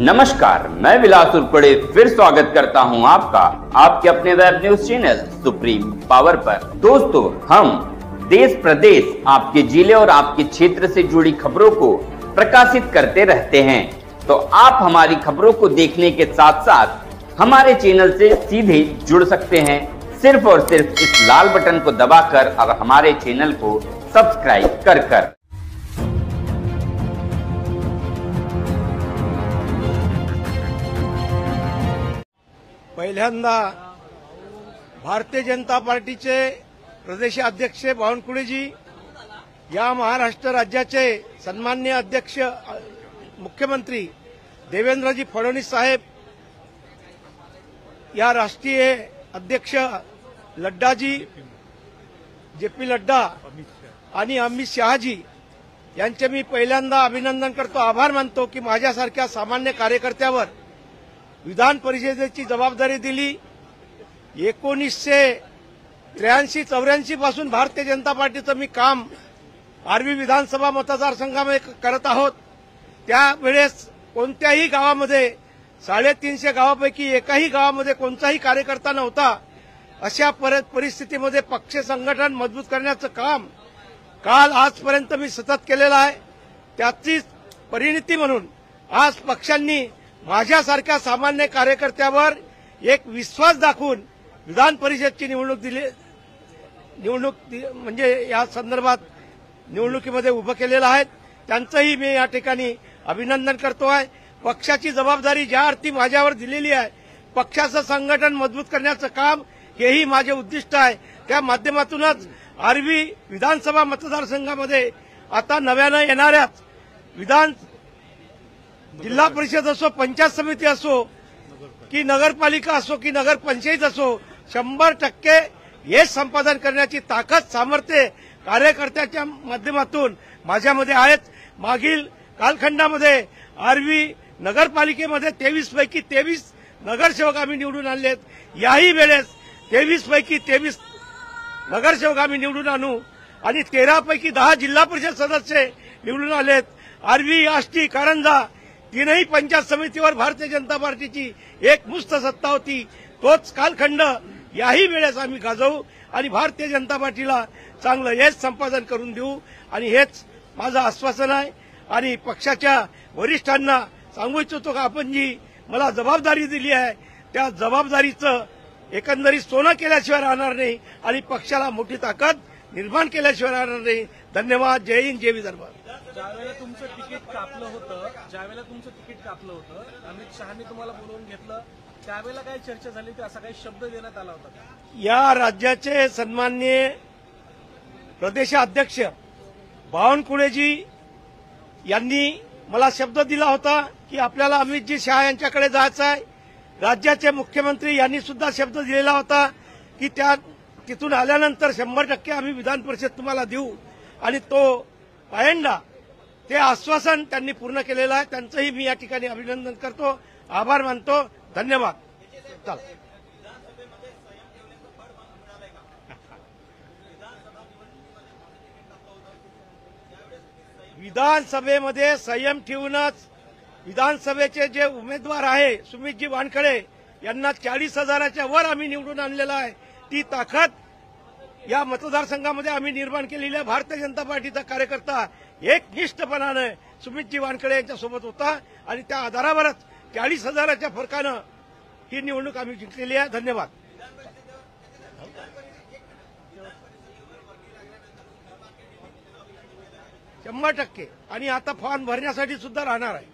नमस्कार, मैं विलास उर्पड़े फिर स्वागत करता हूं आपका आपके अपने web news channel supreme power पर। दोस्तों, हम देश प्रदेश, आपके जिले और आपके क्षेत्र से जुड़ी खबरों को प्रकाशित करते रहते हैं। तो आप हमारी खबरों को देखने के साथ साथ हमारे चैनल से सीधे जुड़ सकते हैं, सिर्फ और सिर्फ इस लाल बटन को दबाकर और हमारे चैनल को सब्सक्राइब कर। पहिल्यांदा भारतीय जनता पार्टीचे प्रदेशाध्यक्ष बावनकुळेजी, या महाराष्ट्र राज्याचे सन्माननीय अध्यक्ष मुख्यमंत्री देवेंद्रजी फडणवीस साहेब, या राष्ट्रीय अध्यक्ष लड्डाजी जेपी लड्डा आणि अमित शहाजी यांचे मी पहिल्यांदा अभिनंदन करतो, आभार मानतो की माझ्यासारख्या सामान्य कार्यकर्त्यावर विधान परिषदेची जबाबदारी दिली। 1983-84 पासून भारतीय जनता पार्टीचं मी काम आर्वी विधानसभा मतदारसंघामध्ये करत आहोत। त्यावेळेस कोणत्याही गावामध्ये 350 गावापैकी एकाही गावामध्ये कोणताही कार्यकर्ता नव्हता। अशा परिस्थितीमध्ये पक्ष संघटन मजबूत करण्याचं काम काल आजपर्यंत मी सतत केलेलं आहे। त्याचीच परिणती म्हणून आज पक्षांनी माझ्यासारख्या सामान्य कार्यकर्त्यावर एक विश्वास दाखवून विधान परिषदची निवडणूक म्हणजे या संदर्भात निवडणुकीमध्ये उभं केलेलं आहे। त्यांचंही मी या ठिकाणी अभिनंदन करतो आहे। पक्षाची जबाबदारी ज्या अर्थी माझ्यावर दिलेली आहे, पक्षाचं संघटन मजबूत करण्याचं काम हेही माझे उद्दिष्ट आहे। त्या माध्यमातूनच आर्वी विधानसभा मतदारसंघामध्ये आता नव्यानं येणाऱ्याच जिल्हा परिषद असो, पंचायत समिती असो की नगरपालिका असो की नगर पंचायत असो, 100% हे संपादन करण्याची ताकद, सामर्थ्य कार्यकर्त्याच्या माध्यमातून माझ्यामध्ये आहेत। मागील कालखंडामध्ये आर्वी नगरपालिकेमध्ये 23 पैकी 23 नगरसेवक आम्ही निवडून आणलेत। याही वेळेस 23 पैकी 23 नगरसेवक आम्ही निवडून आणू आणि 13 पैकी 10 जिल्हा परिषद सदस्य निवडून आलेत। आर्वी, आष्टी, कारंजा तीनही पंचायत समितीवर भारतीय जनता पार्टीची एकमुष्ट सत्ता होती। तोच कालखंड याही वेळेस आम्ही गाजवू आणि भारतीय जनता पार्टीला चांगलं यश संपादन करून देऊ, आणि हेच माझं आश्वासन आहे। आणि पक्षाच्या वरिष्ठांना सांगू इच्छितो का आपण जी मला जबाबदारी दिली आहे, त्या जबाबदारीचं एकंदरीत सोनं केल्याशिवाय राहणार नाही आणि पक्षाला मोठी ताकद निर्माण केल्याशिवाय राहणार नाही। धन्यवाद। जय हिंद, जय विदर्भ। ज्यावेळेला तुमचं तिकीट कापलं होतं, अमित शहानी तुम्हाला बोलवून घेतलं, त्यावेळेला काय चर्चा झाली होती, असा काही शब्द देण्यात आला होता का? या राज्याचे सन्माननीय प्रदेशाध्यक्ष बावनकुळेजी यांनी मला शब्द दिला होता की आपल्याला अमितजी शहा यांच्याकडे जायचं आहे। राज्याचे मुख्यमंत्री यांनी सुद्धा शब्द दिलेला होता की तिथून आल्यानंतर 100% आम्ही विधान परिषद तुम्हाला देऊ, आणि तो पायंडा, ते आश्वासन त्यांनी पूर्ण केलेलं आहे। त्यांचंही मी या ठिकाणी अभिनंदन करतो, आभार मानतो। धन्यवाद। विधानसभेमध्ये संयम ठेवूनच विधानसभेचे जे उमेदवार आहे सुमितजी वानखडे यांना 40,000च्या वर आम्ही निवडून आणलेला आहे। ती ताकद या मतदारसंघामध्ये आम्ही निर्माण केलेली आहे। भारतीय जनता पार्टीचा कार्यकर्ता एकनिष्ठपणाने सुमितजी वानखडे यांच्यासोबत होता आणि त्या आधारावरच 40,000च्या फरकानं ही निवडणूक आम्ही जिंकलेली आहे। धन्यवाद। शंभर टक्के, आणि आता फॉर्म भरण्यासाठी सुद्धा राहणार आहे।